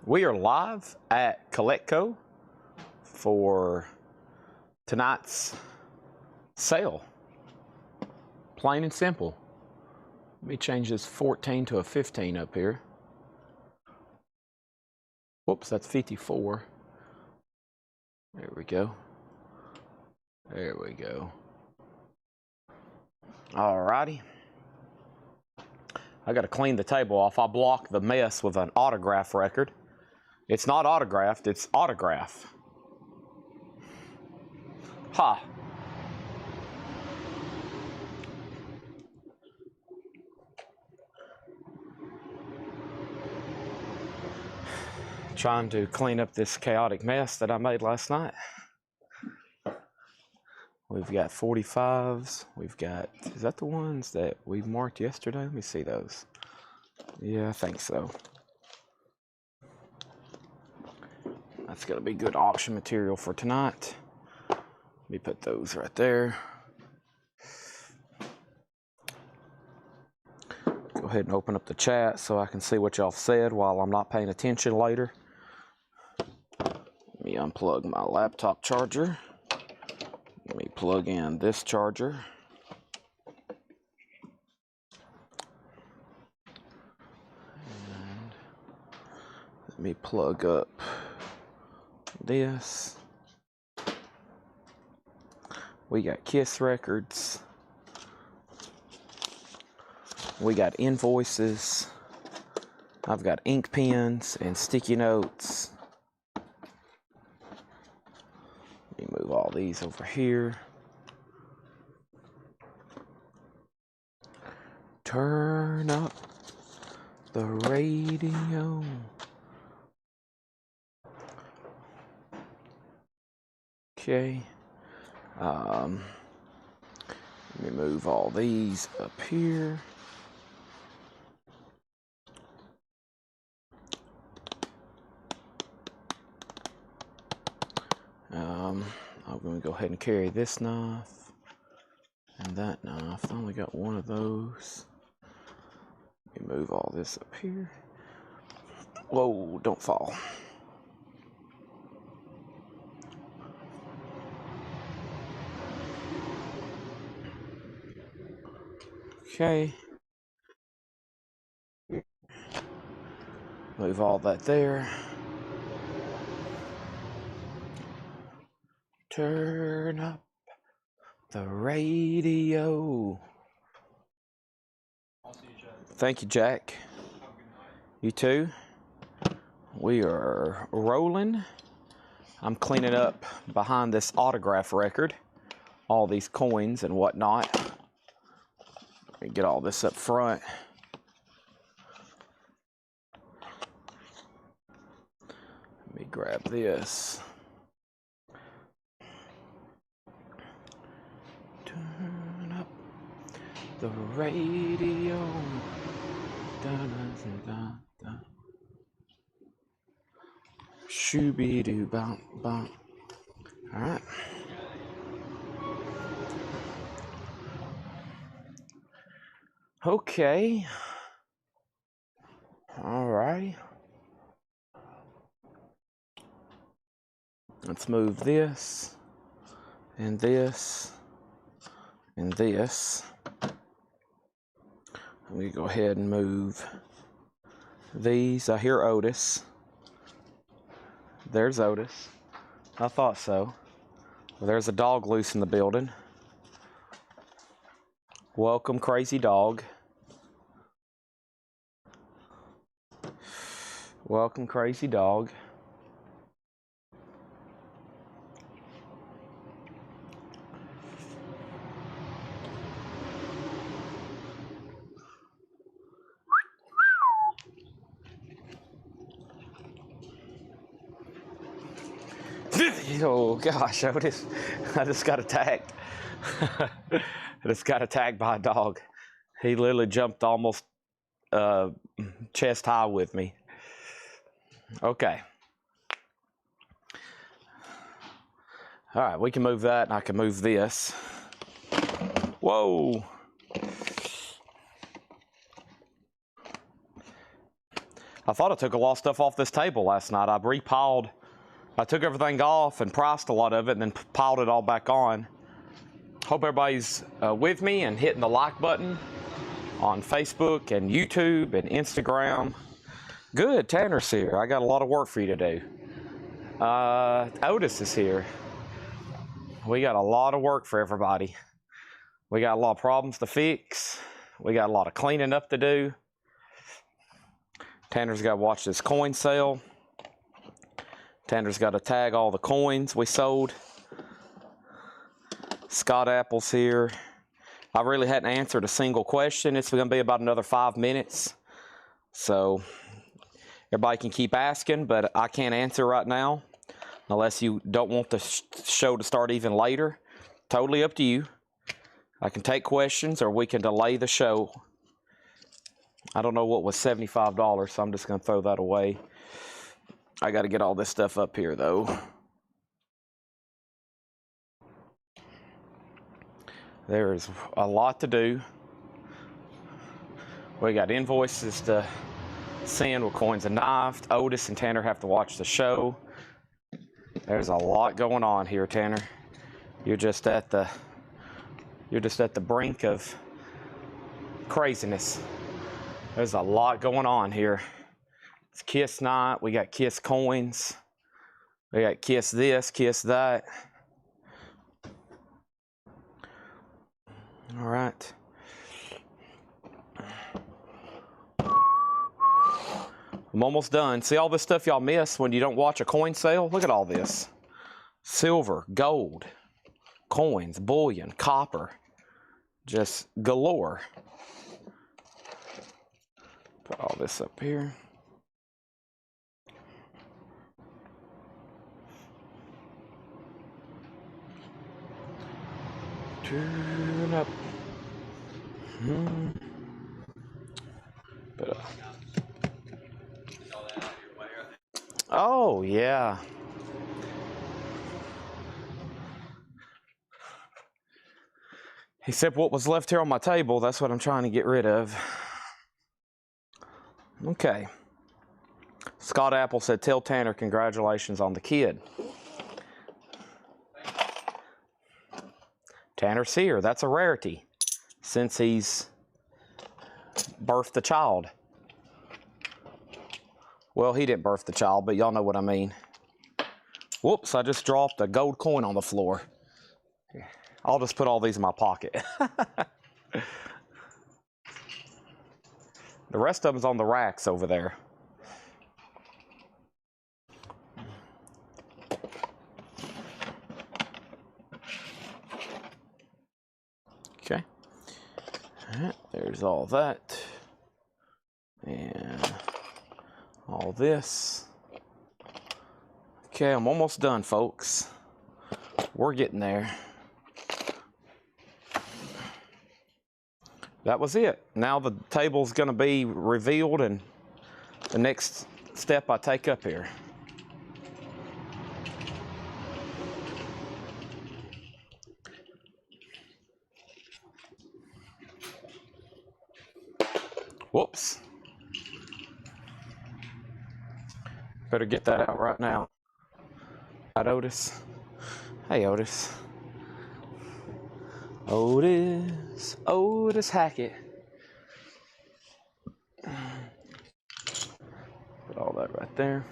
We are live at Coletco for tonight's sale. Plain and simple. Let me change this 14 to a 15 up here. Whoops, that's 54. There we go. There we go. Alrighty. I got to clean the table off. I blocked the mess with an autograph record. It's not autographed, it's autograph. Ha. Trying to clean up this chaotic mess that I made last night. We've got 45s. We've got, is that the ones that we marked yesterday? Let me see those. Yeah, I think so. That's going to be good auction material for tonight. Let me put those right there. Go ahead and open up the chat so I can see what y'all said while I'm not paying attention later. Let me unplug my laptop charger. Let me plug in this charger. And let me plug up this. We got Kiss records. We got invoices. I've got ink pens and sticky notes. Let me move all these over here. Turn up the radio. Okay. Let me move all these up here. I'm going to go ahead and carry this knife and that knife. I only got one of those. Let me move all this up here. Whoa, don't fall. Okay. Move all that there. Turn up the radio. I'll see you, Jack. Thank you, Jack. You too. We are rolling. I'm cleaning up behind this autograph record. All these coins and whatnot. Let me get all this up front. Let me grab this. Turn up the radio. Da-da-da-da-da. Shooby-doo-bump-bump. All right. Okay. All right. Let's move this and this and this. Let me go ahead and move these. I hear Otis. There's Otis. I thought so. Well, there's a dog loose in the building. Welcome, crazy dog. Welcome, crazy dog. Oh gosh, Otis, I just got attacked. I just got attacked by a dog. He literally jumped almost chest high with me. Okay. All right, we can move that and I can move this. Whoa. I thought I took a lot of stuff off this table last night. I took everything off and priced a lot of it and then piled it all back on. Hope everybody's with me and hitting the like button on Facebook and YouTube and Instagram. Good, Tanner's here. I got a lot of work for you to do. Otis is here. We got a lot of work for everybody. We got a lot of problems to fix. We got a lot of cleaning up to do. Tanner's got to watch this coin sale. Tanner's got to tag all the coins we sold. Scott Apple's here. I really hadn't answered a single question. It's going to be about another 5 minutes. So everybody can keep asking, but I can't answer right now unless you don't want the show to start even later. Totally up to you. I can take questions or we can delay the show. I don't know what was $75, so I'm just going to throw that away. I got to get all this stuff up here, though. There is a lot to do. We got invoices to send with coins and knives. Otis and Tanner have to watch the show. There's a lot going on here, Tanner. You're just at the brink of craziness. There's a lot going on here. It's Kiss night. We got Kiss coins. We got Kiss this, Kiss that. All right. I'm almost done. See all this stuff y'all miss when you don't watch a coin sale? Look at all this. Silver, gold, coins, bullion, copper. Just galore. Put all this up here. Turn up. Oh, yeah. Except what was left here on my table, that's what I'm trying to get rid of. Okay. Scott Apple said, tell Tanner congratulations on the kid. Tanner's here. That's a rarity since he's birthed a child. Well, he didn't birth the child, but y'all know what I mean. Whoops, I just dropped a gold coin on the floor. I'll just put all these in my pocket. The rest of them's on the racks over there. Okay. All right, there's all that. And all this. Okay, I'm almost done, folks. We're getting there. That was it. Now the table's going to be revealed and the next step I take up here. Whoops. Better get that out right now. Right, Otis? Hey, Otis. Otis Hackett. Put all that right there.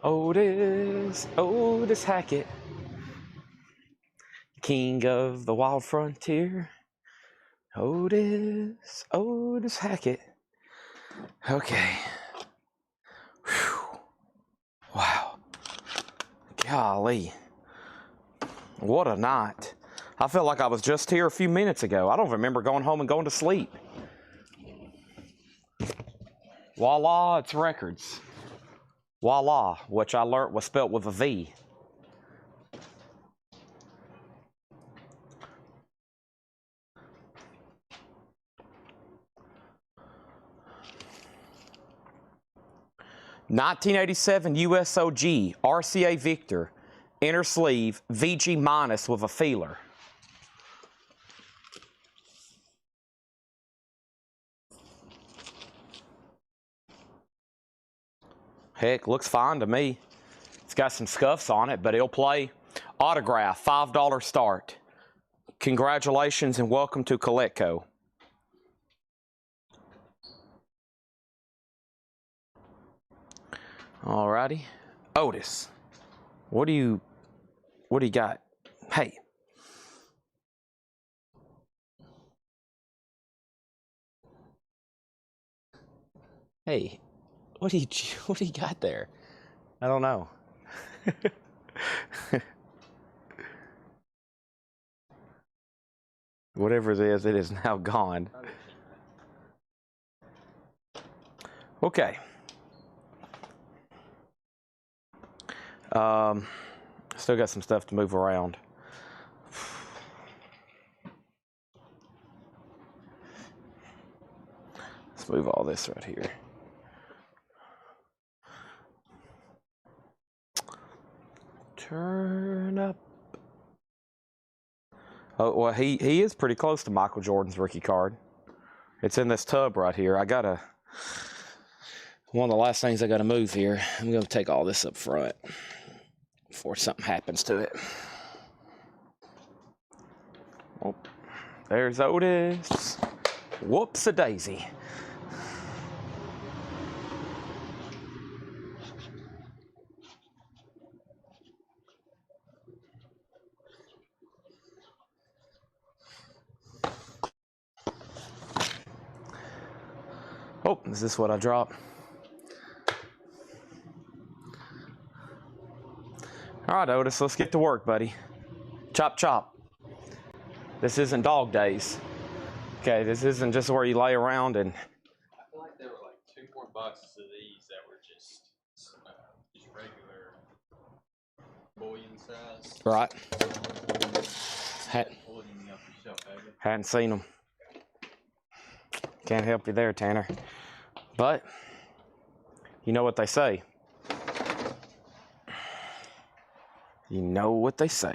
Otis Hackett. King of the wild frontier. Otis Hackett. Okay. Whew. Wow. Golly. What a night. I felt like I was just here a few minutes ago. I don't remember going home and going to sleep. Voila, it's records. Voila, which I learned was spelt with a V. $1987 USOG RCA Victor inner sleeve VG minus with a feeler. Heck, looks fine to me. It's got some scuffs on it, but it'll play. Autograph, $5 start. Congratulations and welcome to Coletco. Alrighty. Otis, what do you got? Hey. Hey, what do you got there? I don't know. Whatever it is now gone. Okay. Still got some stuff to move around. Let's move all this right here. Turn up. Oh, well, he is pretty close to Michael Jordan's rookie card. It's in this tub right here. One of the last things I gotta move here. I'm gonna take all this up front before something happens to it. Oh, there's Otis. Whoops-a-daisy. Oh, is this what I dropped? All right, Otis, let's get to work, buddy. Chop, chop. This isn't dog days. Okay, this isn't just where you lay around and... I feel like there were like 2 more boxes of these that were just regular bullion size. Right. Hadn't seen them. Can't help you there, Tanner. But, you know what they say. You know what they say.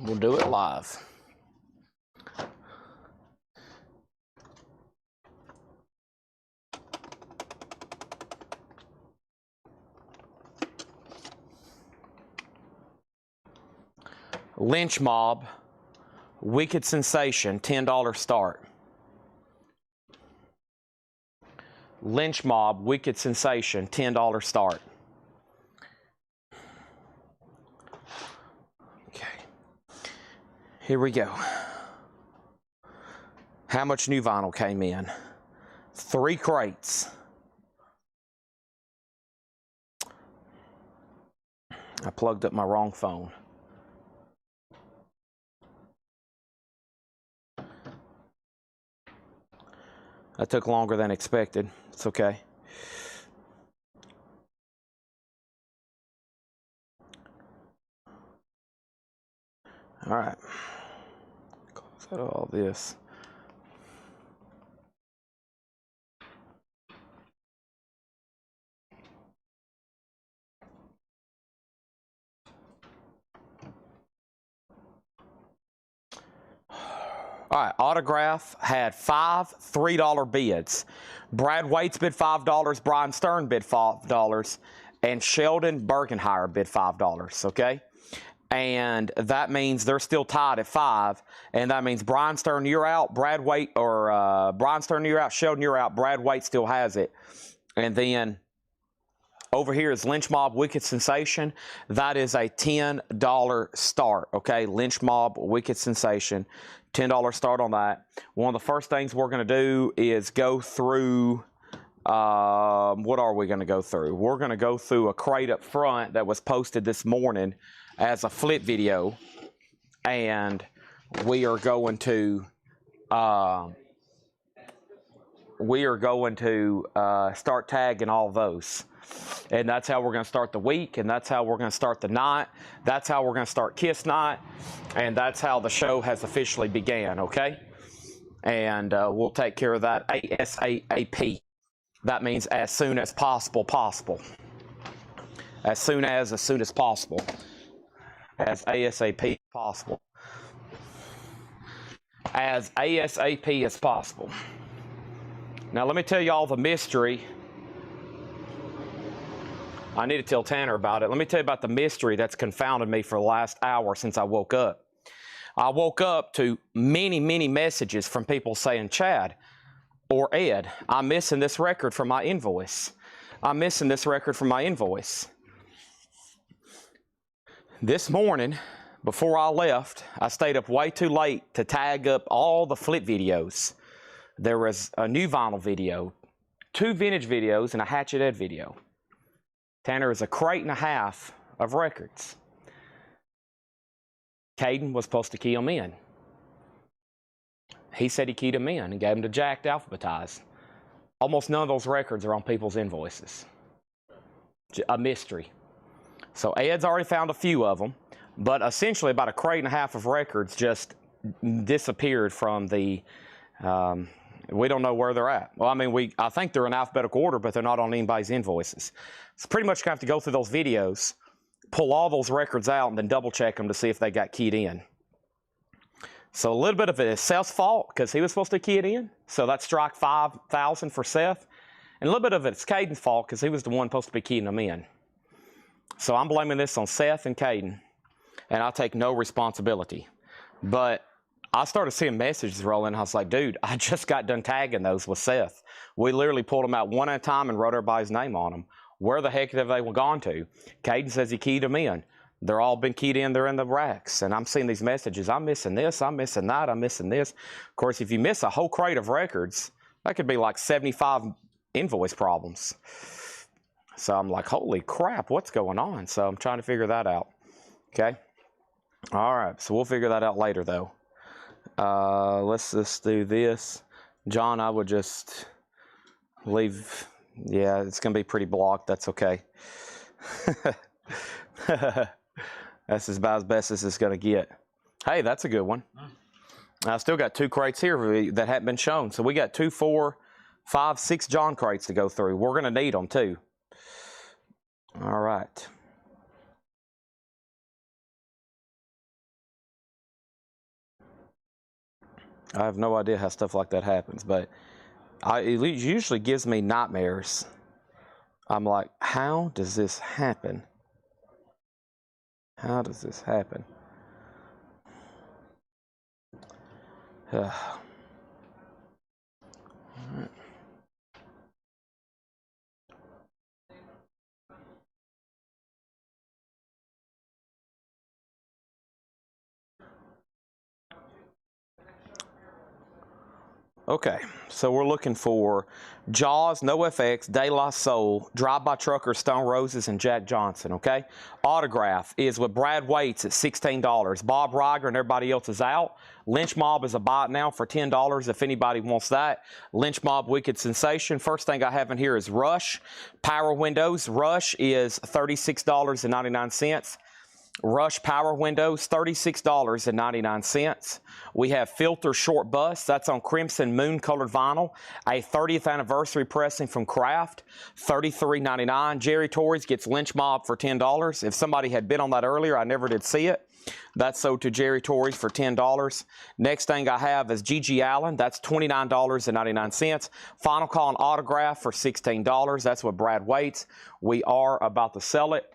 We'll do it live. Lynch Mob, Wicked Sensation, $10 start. Lynch Mob, Wicked Sensation, $10 start. Okay. Here we go. How much new vinyl came in? 3 crates. I plugged up my wrong phone. That took longer than expected. It's okay. All right. Close out all this. All right, Autograph had 5 $3 bids. Brad Waits bid $5, Brian Stern bid $5, and Sheldon Bergenhire bid $5, okay? And that means they're still tied at 5, and that means Brian Stern, you're out, Brian Stern, you're out, Sheldon, you're out, Brad Waits still has it. And then over here is Lynch Mob, Wicked Sensation. That is a $10 start, okay? Lynch Mob, Wicked Sensation, $10 start on that. One of the first things we're going to do is go through, what are we going to go through? We're going to go through a crate up front that was posted this morning as a flip video, and we are going to start tagging all those. And that's how we're going to start the week, and that's how we're going to start the night. That's how we're going to start Kiss Night, and that's how the show has officially began, okay? And we'll take care of that ASAP. That means as soon as possible. As soon as possible. As ASAP possible. as ASAP as possible. Now let me tell you all the mystery. I need to tell Tanner about it. Let me tell you about the mystery that's confounded me for the last hour since I woke up. I woke up to many, many messages from people saying, Chad or Ed, I'm missing this record from my invoice. I'm missing this record from my invoice. This morning, before I left, I stayed up way too late to tag up all the flip videos. There was a new vinyl video, 2 vintage videos, and a Hatchet Ed video. Tanner is a crate and a half of records. Caden was supposed to key them in. He said he keyed them in and gave them to Jack to alphabetize. Almost none of those records are on people's invoices. A mystery. So Ed's already found a few of them, but essentially about a crate and a half of records just disappeared from the, we don't know where they're at. Well, I mean, I think they're in alphabetical order, but they're not on anybody's invoices. So pretty much going to have to go through those videos, pull all those records out, and then double check them to see if they got keyed in. So a little bit of it is Seth's fault because he was supposed to key it in. So that's strike 5,000 for Seth. And a little bit of it's Caden's fault because he was the one supposed to be keying them in. So I'm blaming this on Seth and Caden, and I take no responsibility. But I started seeing messages rolling. I was like, dude, I just got done tagging those with Seth. We literally pulled them out one at a time and wrote everybody's name on them. Where the heck have they gone to? Caden says he keyed them in. They're all been keyed in. They're in the racks. And I'm seeing these messages. I'm missing this. I'm missing that. I'm missing this. Of course, if you miss a whole crate of records, that could be like 75 invoice problems. So I'm like, holy crap, what's going on? So I'm trying to figure that out. Okay. All right. So we'll figure that out later, though. Let's just do this. John, I would just leave. Yeah, it's going to be pretty blocked. That's okay. That's about as best as it's going to get. Hey, that's a good one. I still got 2 crates here that haven't been shown. So we got 2, 4, 5, 6 John crates to go through. We're going to need them, too. All right. I have no idea how stuff like that happens, but it usually gives me nightmares. I'm like, how does this happen? How does this happen? All right. Okay, so we're looking for Jaws, No FX, De La Soul, Drive-By Trucker, Stone Roses, and Jack Johnson, okay? Autograph is with Brad Waits at $16. Bob Riger and everybody else is out. Lynch Mob is a buy it now for $10 if anybody wants that. Lynch Mob Wicked Sensation. First thing I have in here is Rush. Power Windows. Rush is $36.99. Rush Power Windows, $36.99. We have Filter Short Bus. That's on Crimson Moon Colored Vinyl. A 30th anniversary pressing from Kraft, $33.99. Jerry Torres gets Lynch Mob for $10. If somebody had been on that earlier, I never did see it. That's sold to Jerry Torres for $10. Next thing I have is G.G. Allen. That's $29.99. Final Call and Autograph for $16. That's with Brad Waits. We are about to sell it.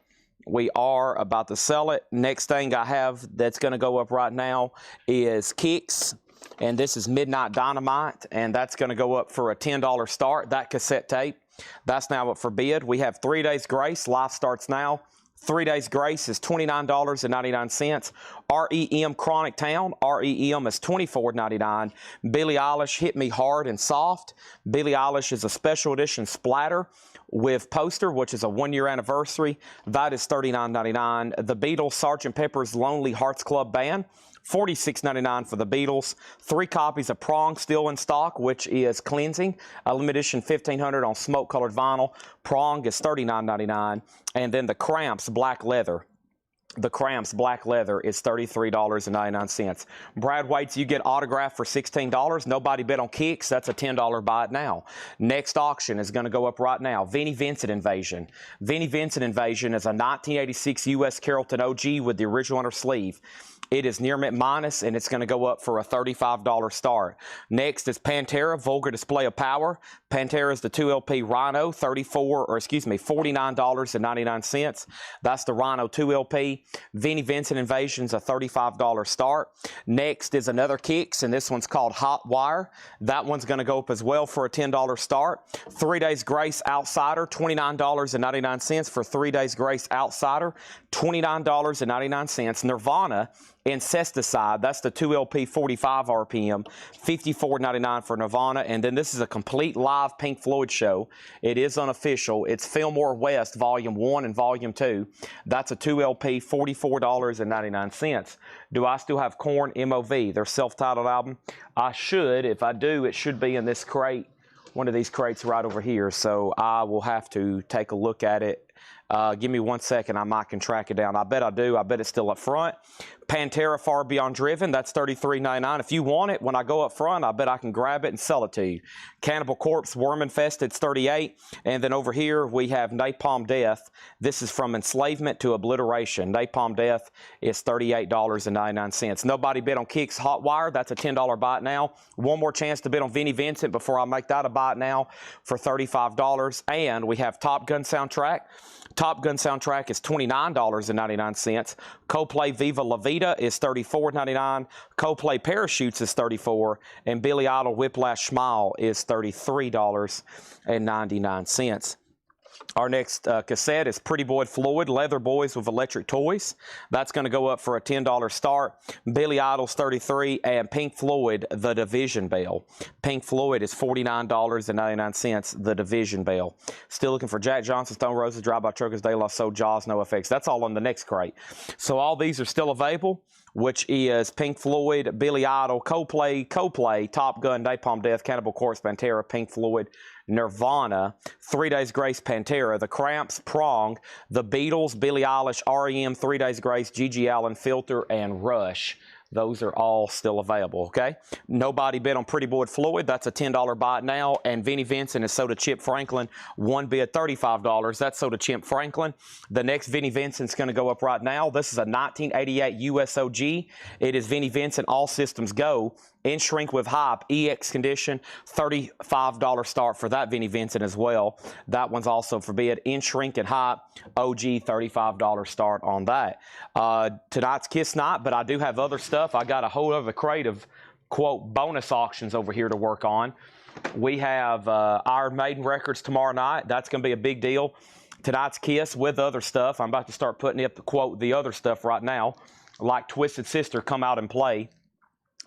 Next thing I have that's going to go up right now is Kicks, and this is Midnight Dynamite, and that's going to go up for a $10 start. That cassette tape, that's now up for bid. We have 3 days grace. Life starts now. 3 days grace is $29.99. REM Chronic Town, REM is $24.99. Billie Eilish, Hit Me Hard and Soft. Billie Eilish is a special edition splatter with poster, which is a 1-year anniversary. That is $39.99. The Beatles, Sgt. Pepper's Lonely Hearts Club Band, $46.99 for the Beatles. 3 copies of Prong still in stock, which is Cleansing, a limited edition 1500 on smoke colored vinyl. Prong is $39.99. And then the Cramps Black Leather. The Cramps Black Leather is $33.99. Brad Waits, you get autograph for $16. Nobody bid on Kicks. That's a $10 buy it now. Next auction is going to go up right now. Vinnie Vincent Invasion. Vinnie Vincent Invasion is a 1986 U.S. Carrollton OG with the original under sleeve. It is near mint minus, and it's going to go up for a $35 start. Next is Pantera, Vulgar Display of Power. Pantera is the 2LP Rhino, $49.99. That's the Rhino 2LP. Vinnie Vincent Invasion's a $35 start. Next is another Kicks, and this one's called Hot Wire. That one's going to go up as well for a $10 start. 3 Days Grace Outsider, $29.99 for 3 Days Grace Outsider, $29.99. Nirvana Incesticide, that's the 2LP 45 RPM, $54.99 for Nirvana. And then this is a complete live Pink Floyd show. It is unofficial. It's Fillmore West Volume 1 and Volume 2. That's a 2LP, $44.99. Do I still have Korn MOV, their self-titled album? I should. If I do, it should be in this crate, one of these crates right over here. So I will have to take a look at it. Give me 1 second. I might can track it down. I bet I do. I bet it's still up front. Pantera Far Beyond Driven, that's $33.99. If you want it, when I go up front, I bet I can grab it and sell it to you. Cannibal Corpse Worm Infested, it's $38. And then over here, we have Napalm Death. This is From Enslavement to Obliteration. Napalm Death is $38.99. Nobody bid on Kicks Hot Wire. That's a $10 buy it now. One more chance to bid on Vinnie Vincent before I make that a buy it now for $35. And we have Top Gun Soundtrack. Top Gun Soundtrack is $29.99. Coldplay Viva La Vida is $34.99. Coldplay Parachutes is $34. And Billy Idol Whiplash Smile is $33.99. Our next cassette is Pretty Boy Floyd, Leather Boys with Electric Toys. That's going to go up for a $10 start. Billy Idol's $33, and Pink Floyd, The Division Bell. Pink Floyd is $49.99, The Division Bell. Still looking for Jack Johnson, Stone Roses, Drive-By Truckers, De La Soul, Jaws, No Effects. That's all on the next crate. So all these are still available, which is Pink Floyd, Billy Idol, Coldplay, Top Gun, Napalm Death, Cannibal Corpse, Pantera, Pink Floyd, Nirvana, 3 Days Grace, Pantera, The Cramps, Prong, The Beatles, Billie Eilish, REM, 3 Days Grace, Gigi Allen, Filter, and Rush. Those are all still available, okay? Nobody bid on Pretty Boy Floyd. That's a $10 buy it now. And Vinnie Vincent and Soda Chip Franklin, one bid $35. That's Soda Chip Franklin. The next Vinnie Vincent's going to go up right now. This is a 1988 USOG. It is Vinnie Vincent, All Systems Go. In Shrink with Hype, EX condition, $35 start for that Vinnie Vincent as well. That one's also for bid. In Shrink and Hype, OG, $35 start on that. Tonight's Kiss Night, but I do have other stuff. I got a whole other crate of, quote, bonus auctions over here to work on. We have Iron Maiden records tomorrow night. That's going to be a big deal. Tonight's Kiss with other stuff. I'm about to start putting up, quote, the other stuff right now, like Twisted Sister, Come Out and Play.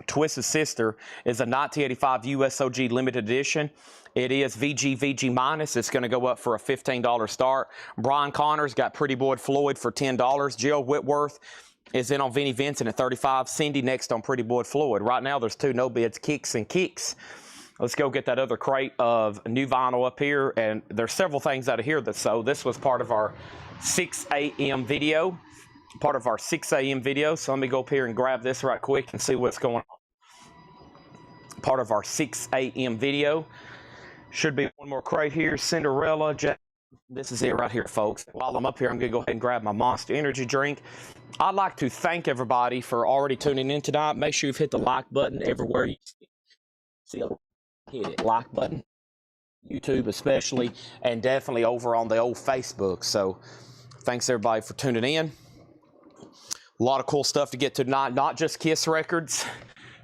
Twisted Sister is a 1985 USOG limited edition. It is VG minus. It's going to go up for a $15 start. Brian Connor's got Pretty Boy Floyd for $10. Jill Whitworth is in on Vinnie Vincent at $35. Cindy next on Pretty Boy Floyd. Right now there's two no bids, Kicks and Kicks. Let's go get that other crate of new vinyl up here. And there's several things out of here that so this was part of our 6 a.m. video. Part of our 6 a.m. video. So let me go up here and grab this right quick and see what's going on. Part of our 6 a.m. video. Should be one more crate here. Cinderella. This is it right here, folks. While I'm up here, I'm going to go ahead and grab my Monster Energy drink. I'd like to thank everybody for already tuning in tonight. Make sure you've hit the like button everywhere you see it. Hit it. Like button. YouTube especially. And definitely over on the old Facebook. So thanks everybody for tuning in. A lot of cool stuff to get to tonight, not just Kiss records.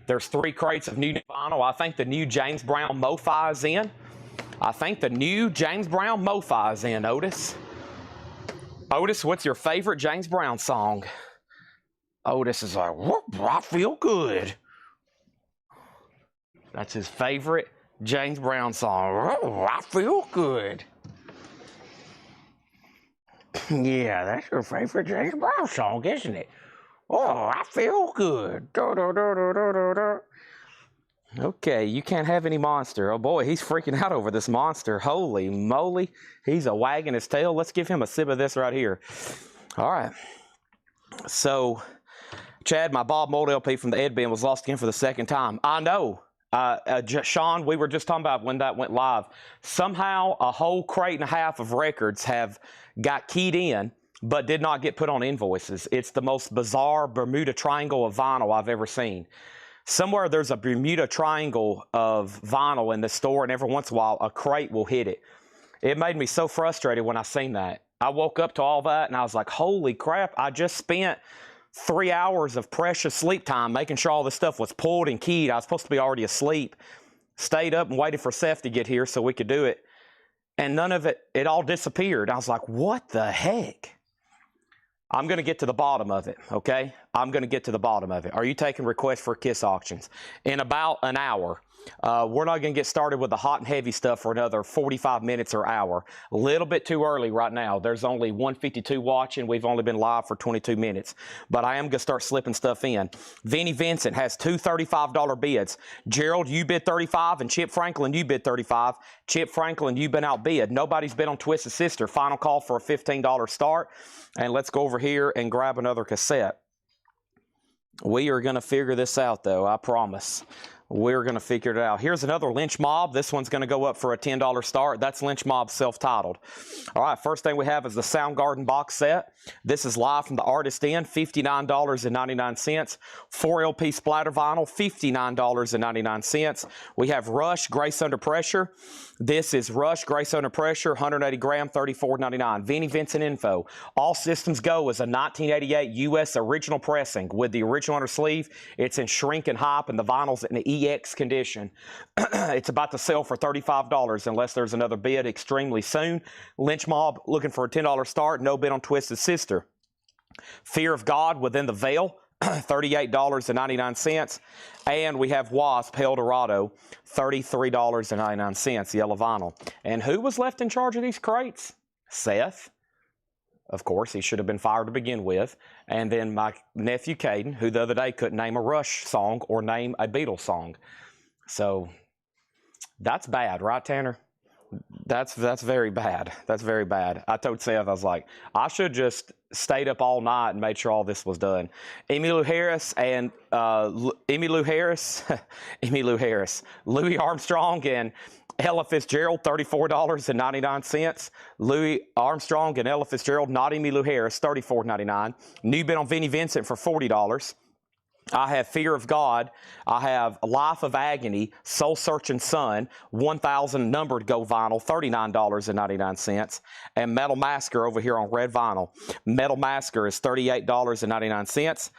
There's 3 crates of new vinyl. I think the new James Brown Mo-Fi is in. Otis. Otis, what's your favorite James Brown song? Otis is like, whoop, I feel good. That's his favorite James Brown song. Oh, I feel good. Yeah, that's your favorite James Brown song, isn't it? Oh, I feel good. Okay, you can't have any monster. Oh boy, he's freaking out over this monster. Holy moly. He's a wagging his tail. Let's give him a sip of this right here. All right. So, Chad, my Bob Mold LP from the Ed Bin was lost again for the second time. I know. Sean, we were just talking about when that went live. Somehow, a whole crate and a half of records have got keyed in but did not get put on invoices. It's the most bizarre Bermuda Triangle of vinyl I've ever seen. Somewhere there's a Bermuda Triangle of vinyl in the store, and every once in a while a crate will hit it. It made me so frustrated when I seen that. I woke up to all that and I was like, holy crap, I just spent 3 hours of precious sleep time making sure all this stuff was pulled and keyed. I was supposed to be already asleep. Stayed up and waited for Seth to get here so we could do it. And none of it, it all disappeared. I was like, what the heck? I'm going to get to the bottom of it, okay? I'm going to get to the bottom of it. Are you taking requests for KISS auctions? In about an hour. We're not going to get started with the hot and heavy stuff for another 45 minutes or hour. A little bit too early right now. There's only 152 watching. We've only been live for 22 minutes. But I am going to start slipping stuff in. Vinnie Vincent has two $35 bids. Gerald, you bid 35, and Chip Franklin, you bid 35. Chip Franklin, you've been outbid. Nobody's bid on Twisted Sister. Final call for a $15 start. And let's go over here and grab another cassette. We are going to figure this out, though, I promise. We're going to figure it out. Here's another Lynch Mob. This one's going to go up for a $10 start. That's Lynch Mob self-titled. All right, first thing we have is the Soundgarden box set. This is live from the Artist Inn, $59.99. 4 LP splatter vinyl, $59.99. We have Rush, Grace Under Pressure. This is Rush, Grace Under Pressure, 180 gram, $34.99. Vinnie Vincent info. All Systems Go is a 1988 U.S. original pressing with the original under sleeve. It's in shrink and hype, and the vinyl's in the EX condition. It's about to sell for $35 unless there's another bid extremely soon. Lynch Mob looking for a $10 start. No bid on Twisted Sister. Fear of God Within the Veil, $38.99. And we have Wasp, El Dorado, $33.99, yellow vinyl. And who was left in charge of these crates? Seth. Of course, he should have been fired to begin with. And then my nephew, Caden, who the other day couldn't name a Rush song or name a Beatles song. So that's bad, right, Tanner? That's very bad. That's very bad. I told Seth, I was like, I should just stayed up all night and made sure all this was done. Emmylou Harris and Emmylou Harris, Louis Armstrong and Ella Fitzgerald, $34.99. Louis Armstrong and Ella Fitzgerald, not Emmylou Harris, $34.99. New bid on Vinnie Vincent for $40. I have Fear of God. I have Life of Agony, Soul Searching Sun, 1,000 numbered Go vinyl, $39.99. And Metal Masker over here on red vinyl. Metal Masker is $38.99.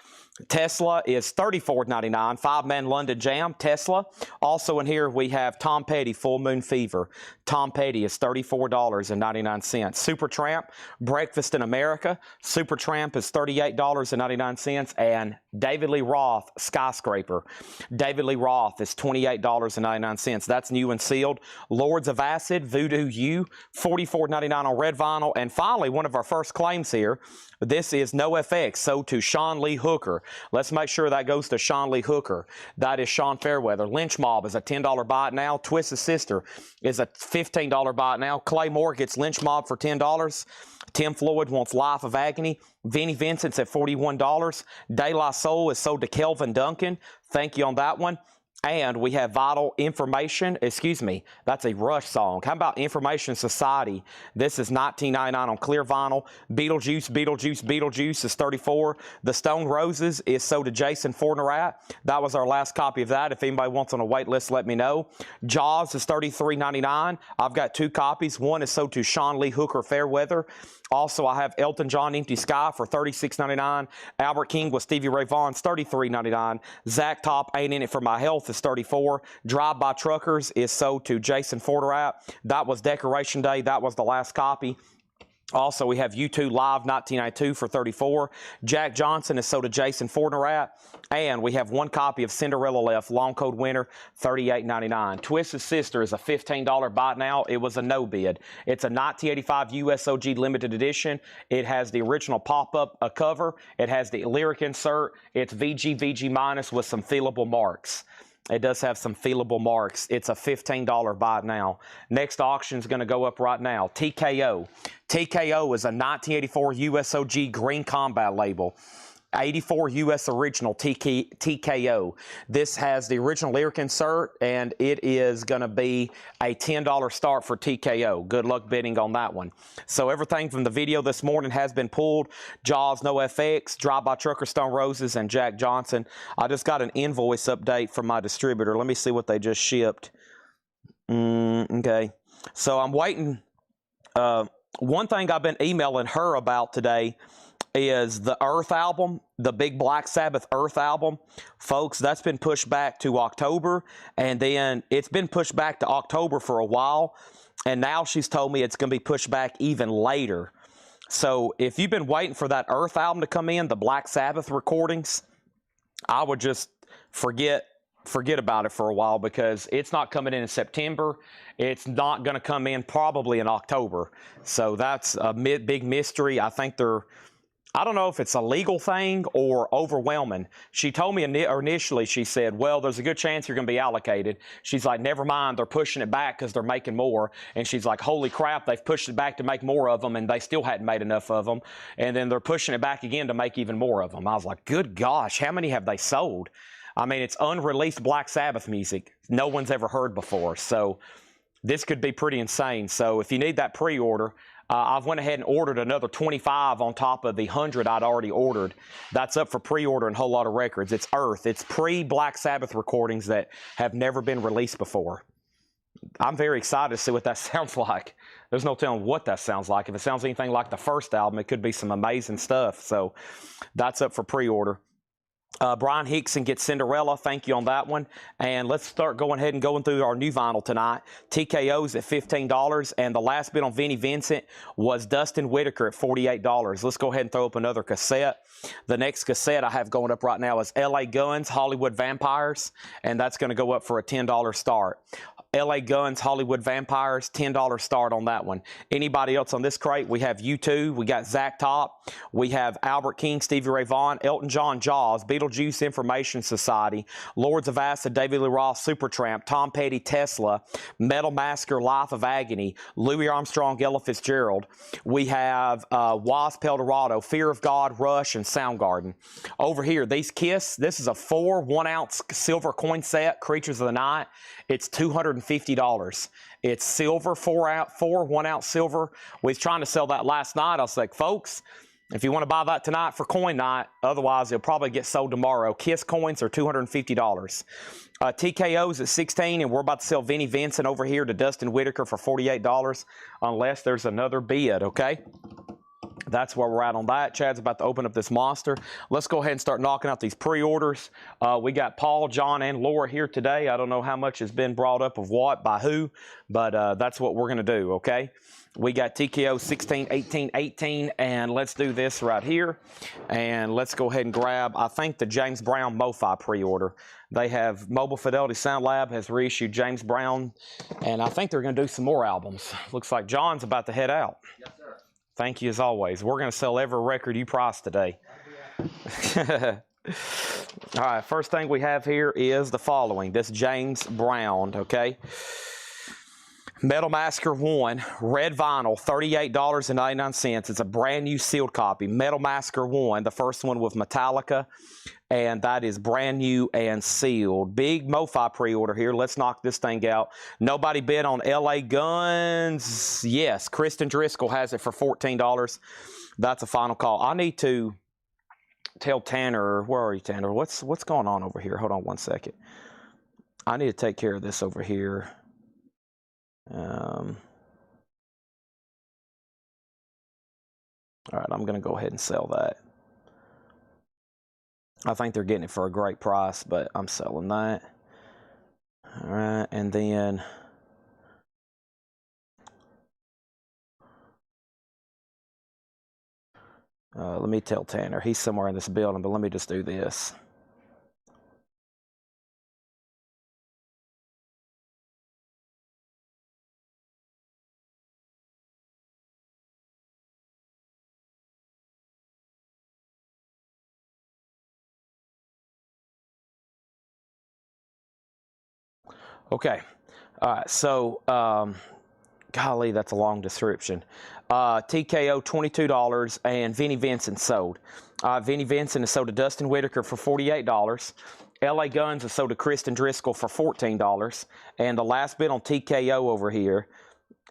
Tesla is $34.99. 5-man London Jam, Tesla. Also in here we have Tom Petty, Full Moon Fever. Tom Petty is $34.99. Supertramp, Breakfast in America. Supertramp is $38.99. And David Lee Roth, Skyscraper. David Lee Roth is $28.99. That's new and sealed. Lords of Acid, Voodoo U, $44.99 on red vinyl. And finally, one of our first claims here. This is No FX, sold to Sean Lee Hooker. Let's make sure that goes to Sean Lee Hooker. That is Sean Fairweather. Lynch Mob is a $10 buy it now. Twisted Sister is a $15 buy it now. Clay Moore gets Lynch Mob for $10. Tim Floyd wants Life of Agony. Vinnie Vincent's at $41. De La Soul is sold to Kelvin Duncan. Thank you on that one. And we have Vital Information, that's a Rush song. How about Information Society? This is $19.99 on clear vinyl. Beetlejuice is $34. The Stone Roses is sold to Jason Fornerat. That was our last copy of that. If anybody wants on a wait list, let me know. Jaws is $33.99. I've got 2 copies. One is sold to Sean Lee Hooker Fairweather. Also, I have Elton John, Empty Sky for $36.99. Albert King with Stevie Ray Vaughan's $33.99. Zach Top, Ain't In It For My Health is $34. Drive By Truckers is sold to Jason Forterat. That was Decoration Day. That was the last copy. Also, we have U2 Live 1992 for $34. Jack Johnson is sold to Jason Forterat. And we have 1 copy of Cinderella left, Long Cold Winter, $38.99. Twisted Sister is a $15 buy now. It was a no bid. It's a 1985 USOG limited edition. It has the original pop-up cover. It has the lyric insert. It's VG minus with some feelable marks. It does have some feelable marks. It's a $15 buy now. Next auction is going to go up right now. TKO. TKO is a 1984 USOG Green Combat label. 84 US original TKO. This has the original lyric insert, and it is going to be a $10 start for TKO. Good luck bidding on that one. So everything from the video this morning has been pulled. Jaws, No FX, Drive By Trucker, Stone Roses, and Jack Johnson. I just got an invoice update from my distributor. Let me see what they just shipped. Okay. So I'm waiting. One thing I've been emailing her about today is the Earth album, the big Black Sabbath Earth album. Folks, that's been pushed back to October, and then it's been pushed back to October for a while, and now she's told me it's going to be pushed back even later. So if you've been waiting for that Earth album to come in, the Black Sabbath recordings, I would just forget about it for a while, because it's not coming in September. It's not going to come in probably in October. So that's a big mystery. I don't know if it's a legal thing or overwhelming. She told me initially, she said, well, there's a good chance you're going to be allocated. She's like, never mind, they're pushing it back because they're making more. And she's like, holy crap, they've pushed it back to make more of them, and they still hadn't made enough of them. And then they're pushing it back again to make even more of them. I was like, good gosh, how many have they sold? I mean, it's unreleased Black Sabbath music no one's ever heard before. So this could be pretty insane. So if you need that pre-order, I've went ahead and ordered another 25 on top of the 100 I'd already ordered. That's up for pre-order and a whole lot of records. It's Earth. It's pre-Black Sabbath recordings that have never been released before. I'm very excited to see what that sounds like. There's no telling what that sounds like. If it sounds anything like the first album, it could be some amazing stuff. So that's up for pre-order. Brian Hickson gets Cinderella. Thank you on that one. And let's start going ahead and going through our new vinyl tonight. TKO's at $15, and the last bid on Vinnie Vincent was Dustin Whitaker at $48. Let's go ahead and throw up another cassette. The next cassette I have going up right now is LA Guns, Hollywood Vampires, and that's going to go up for a $10 start. LA Guns, Hollywood Vampires, $10 start on that one. Anybody else on this crate? We have U2, we got Zach Top, we have Albert King, Stevie Ray Vaughan, Elton John, Jaws, Beetlejuice Information Society, Lords of Acid, David Lee Roth, Supertramp, Tom Petty, Tesla, Metal Massacre, Life of Agony, Louis Armstrong, Ella Fitzgerald. We have Wasp, Eldorado, Fear of God, Rush, and Soundgarden. Over here, these Kiss, this is a 4 1-ounce silver coin set, Creatures of the Night. It's $250. It's silver, 4 1-ounce silver. We was trying to sell that last night. I was like, folks, if you want to buy that tonight for coin night, otherwise it'll probably get sold tomorrow. Kiss coins are $250. TKO's at $16, and we're about to sell Vinnie Vincent over here to Dustin Whitaker for $48, unless there's another bid, okay? That's where we're at on that. Chad's about to open up this monster. Let's go ahead and start knocking out these pre-orders. We got Paul, John, and Laura here today. I don't know how much has been brought up of what by who, but that's what we're going to do, okay? We got TKO 16, 18, 18, and let's do this right here. And let's go ahead and grab, I think, the James Brown MoFi pre-order. They have Mobile Fidelity Sound Lab has reissued James Brown, and I think they're going to do some more albums. Looks like John's about to head out. Yes, sir. Thank you as always. We're going to sell every record you price today. All right, first thing we have here is the following. This James Brown, okay? Metal Massacre 1, red vinyl, $38.99. It's a brand new sealed copy. Metal Massacre 1, the first one with Metallica, and that is brand new and sealed. Big MoFi pre-order here. Let's knock this thing out. Nobody bid on LA Guns. Yes, Kristen Driscoll has it for $14. That's a final call. I need to tell Tanner, where are you, Tanner? What's going on over here? Hold on one second. I need to take care of this over here. All right, I'm going to go ahead and sell that. I think they're getting it for a great price, but I'm selling that. All right, and then let me tell Tanner. He's somewhere in this building, but let me just do this. Okay, all right, so golly, that's a long description. TKO, $22, and Vinnie Vincent sold. Vinnie Vincent is sold to Dustin Whitaker for $48. LA Guns is sold to Kristen Driscoll for $14. And the last bid on TKO over here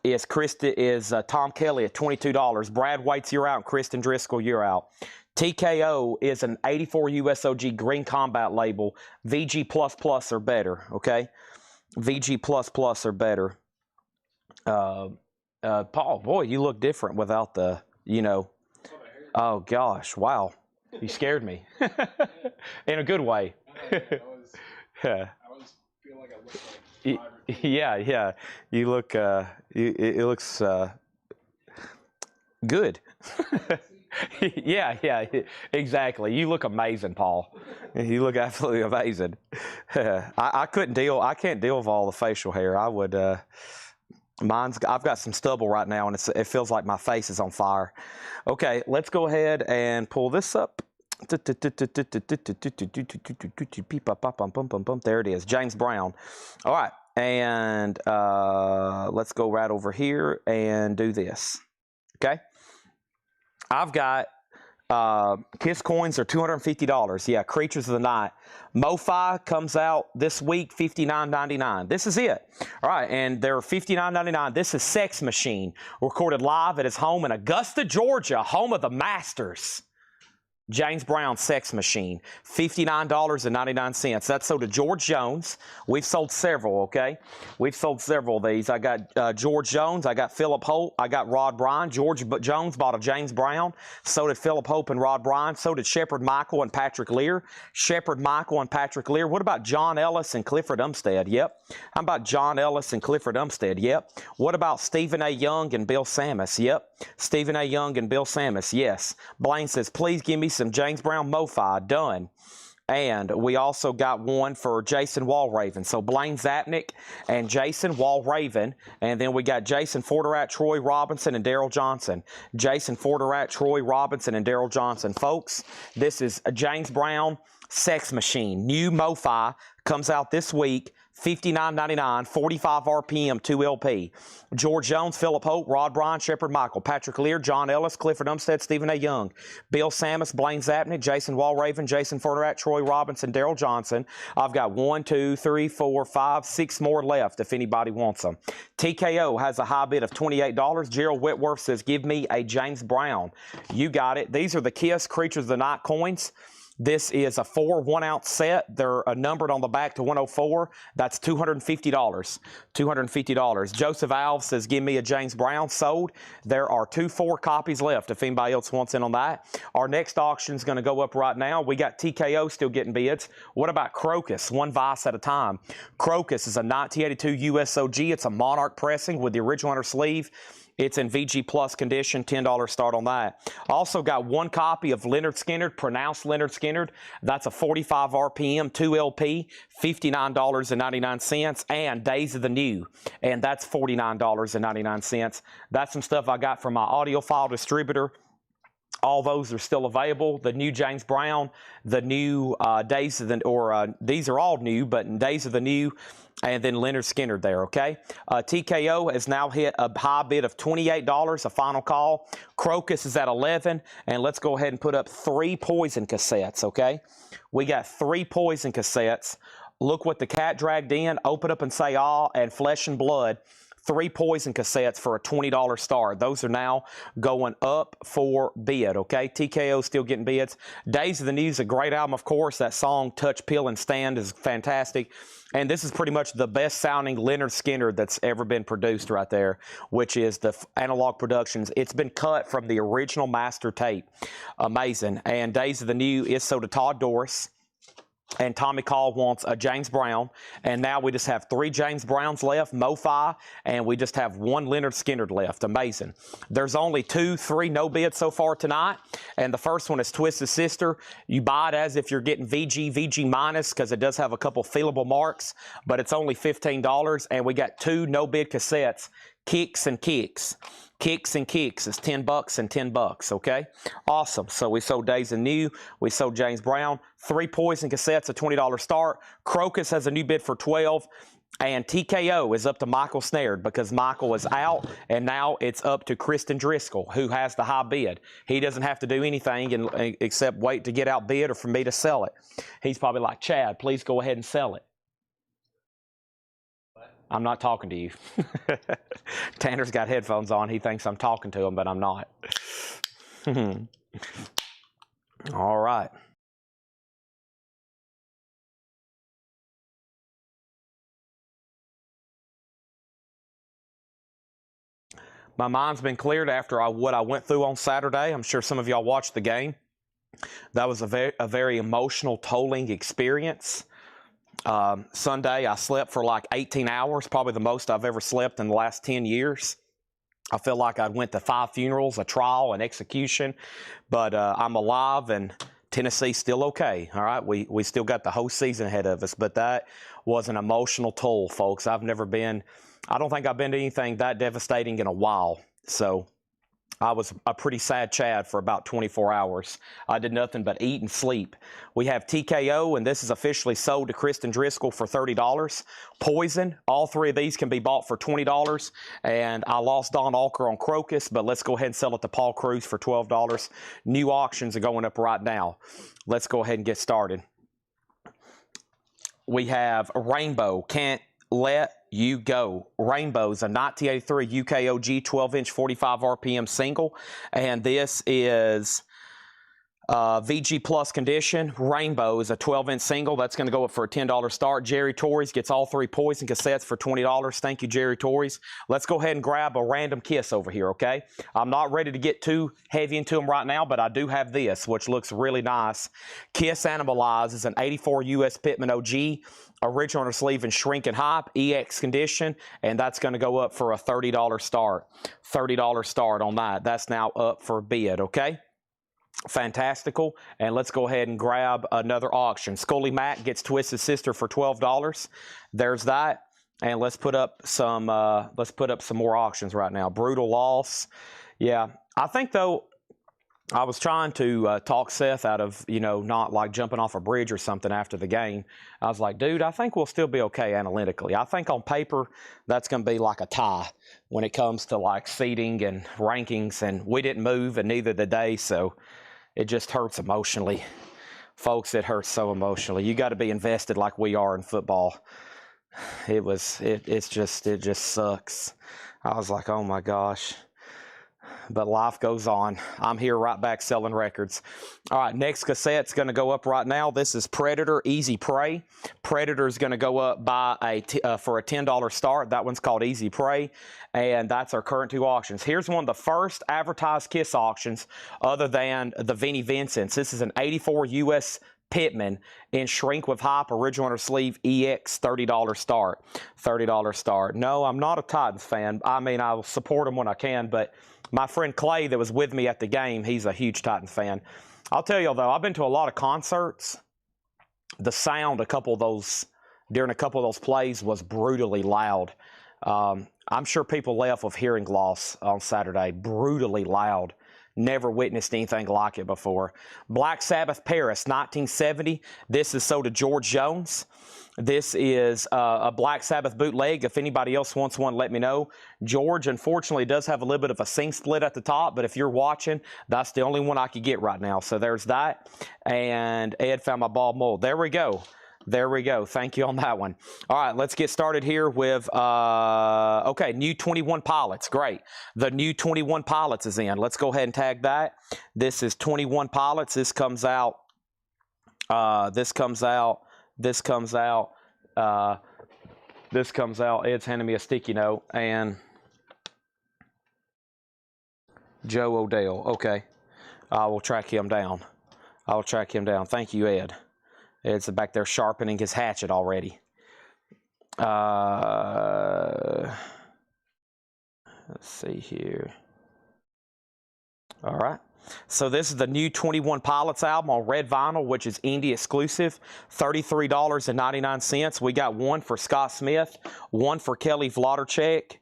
is Tom Kelly at $22. Brad Waits, you're out. Kristen Driscoll, you're out. TKO is an 84 USOG Green Combat label. VG++ or better, okay? VG++ or better. Paul, boy, you look different without the, oh gosh, wow. You scared me. In a good way. I always feel like I look like 5 or 10. Yeah. You look, it looks good. Yeah, exactly. You look amazing, Paul. You look absolutely amazing. I can't deal with all the facial hair. I would, I've got some stubble right now, and it feels like my face is on fire. Okay, let's go ahead and pull this up. There it is, James Brown. All right, and let's go right over here and do this. Okay, I've got Kiss coins are $250. Yeah, Creatures of the Night. MoFi comes out this week, $59.99. This is it. All right, and they're $59.99. This is Sex Machine, recorded live at his home in Augusta, Georgia, home of the Masters. James Brown, Sex Machine, $59.99. That's sold to George Jones. We've sold several, okay? We've sold several of these. I got George Jones. I got Philip Holt. I got Rod Bryan. George Jones bought a James Brown. So did Philip Hope and Rod Bryan. So did Shepard Michael and Patrick Lear. Shepard Michael and Patrick Lear. What about John Ellis and Clifford Umstead? Yep. How about John Ellis and Clifford Umstead? Yep. What about Stephen A. Young and Bill Sammis? Yep. Stephen A. Young and Bill Sammis. Yes. Blaine says, please give me some James Brown MoFi. Done. And we also got one for Jason Walraven. So Blaine Zapnick and Jason Walraven. And then we got Jason Forterat, Troy Robinson, and Daryl Johnson. Jason Forterat, Troy Robinson, and Daryl Johnson. Folks, this is a James Brown Sex Machine. New MoFi comes out this week. $59.99, 45 RPM, 2 LP. George Jones, Philip Hope, Rod Bryan, Shepard Michael, Patrick Lear, John Ellis, Clifford Umstead, Stephen A. Young, Bill Sammis, Blaine Zapnick, Jason Walraven, Jason Forterat, Troy Robinson, Daryl Johnson. I've got 1, 2, 3, 4, 5, 6 more left if anybody wants them. TKO has a high bid of $28. Gerald Whitworth says, give me a James Brown. You got it. These are the Kiss Creatures of the Night coins. This is a 4 1-ounce set. They're numbered on the back to 104. That's $250. $250. Joseph Alves says, give me a James Brown. Sold. There are 4 copies left if anybody else wants in on that. Our next auction is going to go up right now. We got TKO still getting bids. What about Crocus? 1 vice at a time. Crocus is a 1982 USOG. It's a Monarch pressing with the original inner sleeve. It's in VG Plus condition, $10 start on that. Also got 1 copy of Leonard Skinner, pronounced Leonard Skinner. That's a 45 RPM, 2 LP, $59.99, and Days of the New, and that's $49.99. That's some stuff I got from my audiophile distributor. All those are still available. The new James Brown, the new Days of the, these are all new, but Days of the New, and then Leonard Skinner there, okay? TKO has now hit a high bid of $28, a final call. Crocus is at 11, and let's go ahead and put up 3 Poison cassettes, okay? We got 3 Poison cassettes. Look what the cat dragged in, Open Up and Say Ah, and Flesh and Blood. 3 Poison cassettes for a $20 start. Those are now going up for bid, okay? TKO still getting bids. Days of the New is a great album, of course. That song, Touch, Peel, and Stand, is fantastic. And this is pretty much the best sounding Leonard Skinner that's ever been produced right there, which is the Analog Productions. It's been cut from the original master tape. Amazing. And Days of the New is sold to Todd Doris. And Tommy Call wants a James Brown. And now we just have 3 James Browns left, MoFi, and we just have 1 Leonard Skinner left. Amazing. There's only 2, 3 no bids so far tonight. And the first one is Twisted Sister. You buy it as if you're getting VG minus, because it does have a couple feelable marks, but it's only $15. And we got 2 no bid cassettes, Kicks and Kicks. Kicks and Kicks is $10 and $10, okay? Awesome. So we sold Days of New. We sold James Brown. 3 Poison cassettes, a $20 start. Crocus has a new bid for $12. And TKO is up to Michael Snared because Michael is out, and now it's up to Kristen Driscoll, who has the high bid. He doesn't have to do anything except wait to get outbid or for me to sell it. He's probably like, Chad, please go ahead and sell it. I'm not talking to you. Tanner's got headphones on. He thinks I'm talking to him, but I'm not. All right. My mind's been cleared after what I went through on Saturday. I'm sure some of y'all watched the game. That was a very emotional, tolling experience. Sunday, I slept for like 18 hours, probably the most I've ever slept in the last 10 years. I feel like I went to 5 funerals, a trial, an execution, but I'm alive and Tennessee's still okay. All right, we still got the whole season ahead of us, but that was an emotional toll, folks. I don't think I've been to anything that devastating in a while. So I was a pretty sad Chad for about 24 hours. I did nothing but eat and sleep. We have TKO, and this is officially sold to Kristen Driscoll for $30. Poison, all 3 of these can be bought for $20. And I lost Don Alker on Crocus, but let's go ahead and sell it to Paul Cruz for $12. New auctions are going up right now. Let's go ahead and get started. We have Rainbow, Can't Let You Go. Rainbow's a 1983 UKOG 12-inch 45 RPM single, and this is VG Plus condition. Rainbow is a 12-inch single. That's going to go up for a $10 start. Jerry Torres gets all 3 Poison cassettes for $20. Thank you, Jerry Torres. Let's go ahead and grab a random Kiss over here, okay? I'm not ready to get too heavy into them right now, but I do have this, which looks really nice. Kiss Animalize is an 84 US Pittman OG. Original sleeve and shrink and hype, EX condition, and that's going to go up for a $30 start. $30 start on that. That's now up for bid, okay? Fantastical. And let's go ahead and grab another auction. Scully Mack gets Twisted Sister for $12. There's that. And let's put up some more auctions right now. Brutal Loss. Yeah. I think though, I was trying to talk Seth out of, not like jumping off a bridge or something after the game. I was like, dude, I think we'll still be okay analytically. I think on paper, that's going to be like a tie when it comes to like seeding and rankings. And we didn't move, and neither did they. So it just hurts emotionally. Folks, it hurts so emotionally. You got to be invested like we are in football. It just sucks. I was like, oh my gosh. But life goes on. I'm here right back selling records. All right, next cassette's going to go up right now. This is Predator Easy Prey. Predator is going to go up for a $10 start. That one's called Easy Prey, and that's our current 2 auctions. Here's one of the first advertised Kiss auctions other than the Vinnie Vincent's. This is an 84 US Pittman in shrink with hype, original inner sleeve, EX, $30 start. $30 start. No, I'm not a Titans fan. I mean, I'll support them when I can, but my friend Clay that was with me at the game, he's a huge Titans fan. I'll tell you though, I've been to a lot of concerts. The sound during a couple of those plays was brutally loud. I'm sure people left with hearing loss on Saturday. Brutally loud. Never witnessed anything like it before. Black Sabbath Paris, 1970. This is sold to George Jones. This is a Black Sabbath bootleg. If anybody else wants one, let me know. George, unfortunately, does have a little bit of a sing split at the top, but if you're watching, that's the only one I could get right now. So there's that. And Ed found my bald mold. There we go. There we go. Thank you on that one. All right, let's get started here with, okay, new 21 Pilots. Great. The new 21 Pilots is in. Let's go ahead and tag that. This is 21 Pilots. This comes out. This comes out. Ed's handing me a sticky note. And Joe Odell. Okay. I will track him down. Thank you, Ed. Ed's back there sharpening his hatchet already. Let's see here. All right. So this is the new 21 Pilots album on red vinyl, which is indie exclusive, $33.99. We got one for Scott Smith, one for Kelly Vlodarchek.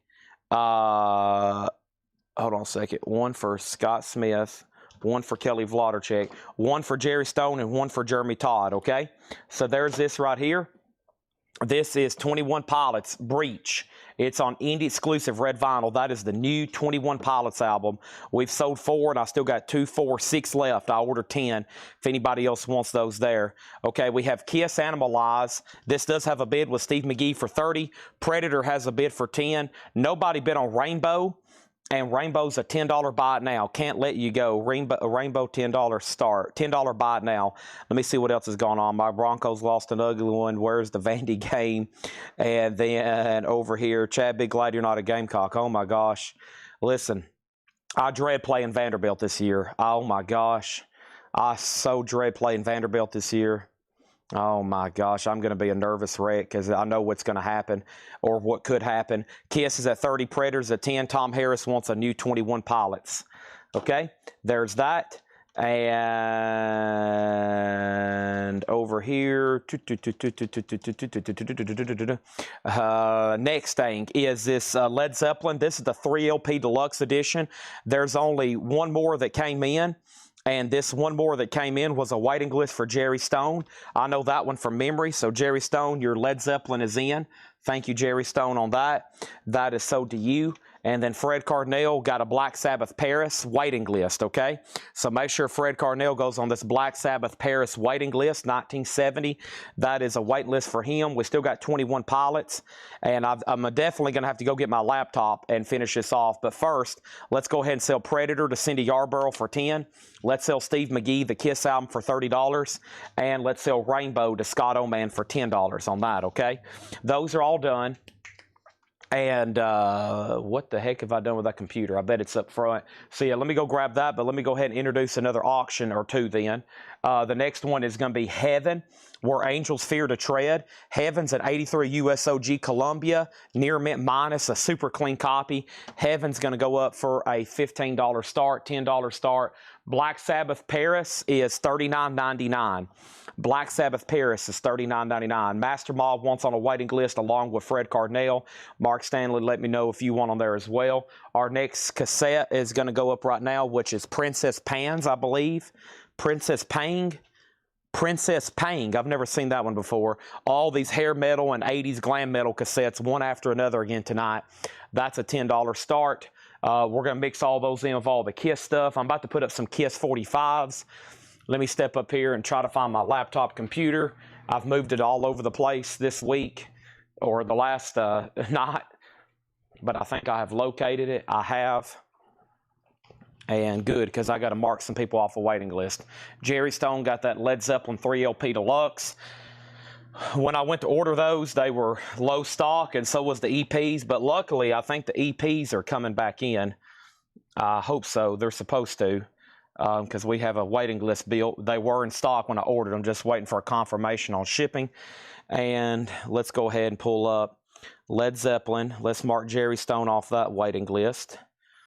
Hold on a second. One for Scott Smith, one for Kelly Vlodarchek, one for Jerry Stone, and one for Jeremy Todd, okay? So there's this right here. This is 21 Pilots, Breach. It's on indie exclusive red vinyl. That is the new 21 Pilots album. We've sold 4, and I still got 2, 4, 6 left. I ordered 10 if anybody else wants those there. Okay, we have Kiss Animalize. This does have a bid with Steve McGee for 30. Predator has a bid for 10. Nobody bid on Rainbow. And Rainbow's a $10 buy it now. Can't let you go. Rainbow $10 start. $10 buy it now. Let me see what else is going on. My Broncos lost an ugly one. Where's the Vandy game? And then over here, Chad, big glad you're not a Gamecock. Oh my gosh. Listen, I dread playing Vanderbilt this year. Oh my gosh. I so dread playing Vanderbilt this year. Oh my gosh, I'm going to be a nervous wreck because I know what's going to happen or what could happen. Kiss is at 30, Predators at 10. Tom Harris wants a new 21 Pilots. Okay, there's that. And over here, next thing is this Led Zeppelin. This is the 3 LP Deluxe Edition. There's only one more that came in. And this one more that came in was a waiting list for Jerry Stone. I know that one from memory. So, Jerry Stone, your Led Zeppelin is in. Thank you, Jerry Stone, on that. That is sold to you. And then Fred Cardinale got a Black Sabbath Paris waiting list, okay? So make sure Fred Cardinale goes on this Black Sabbath Paris waiting list, 1970. That is a wait list for him. We still got 21 Pilots. And I'm definitely going to have to go get my laptop and finish this off. But first, let's go ahead and sell Predator to Cindy Yarborough for 10. Let's sell Steve McGee, the Kiss album, for $30. And let's sell Rainbow to Scott Oman for $10 on that, okay? Those are all done. And what the heck have I done with that computer? I bet it's up front. So yeah, let me go grab that, but let me go ahead and introduce another auction or two then. The next one is going to be Heaven, Where Angels Fear to Tread. Heaven's at 83 USOG Columbia, near mint minus, a super clean copy. Heaven's going to go up for a $15 start, $10 start. Black Sabbath Paris is $39.99. Black Sabbath Paris is $39.99. Master Mob wants on a waiting list along with Fred Cardinale. Mark Stanley, let me know if you want on there as well. Our next cassette is going to go up right now, which is Princess Pans, I believe. Princess Pang. Princess Pang. I've never seen that one before. All these hair metal and 80s glam metal cassettes, one after another again tonight. That's a $10 start. We're going to mix all those in with all the Kiss stuff. I'm about to put up some Kiss 45s. Let me step up here and try to find my laptop computer. I've moved it all over the place this week or the last night, but I think I have located it. I have. And good, because I got to mark some people off a waiting list. Jerry Stone got that Led Zeppelin 3 LP Deluxe. When I went to order those, they were low stock, and so was the EPs. But luckily, I think the EPs are coming back in. I hope so. They're supposed to, because we have a waiting list built. They were in stock when I ordered them, just waiting for a confirmation on shipping. And let's go ahead and pull up Led Zeppelin. Let's mark Jerry Stone off that waiting list.